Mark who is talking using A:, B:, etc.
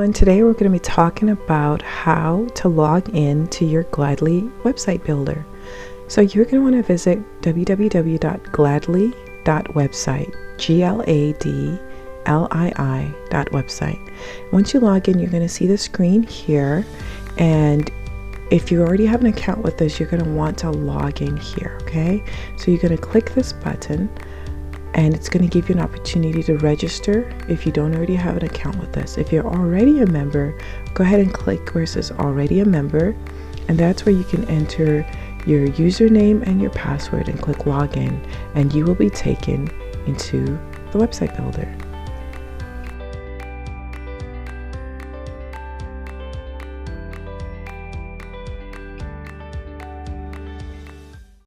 A: everyone. Today we're going to be talking about how to log in to your Gladlii website builder. So you're going to want to visit www.gladlii.website, Gladlii.website. Once you log in, you're going to see the screen here, and if you already have an account with us, you're going to want to log in here, okay? So you're going to click this button, and it's going to give you an opportunity to register if you don't already have an account with us. If you're already a member, go ahead and click where it says already a member, and that's where you can enter your username and your password and click login, and you will be taken into the website builder.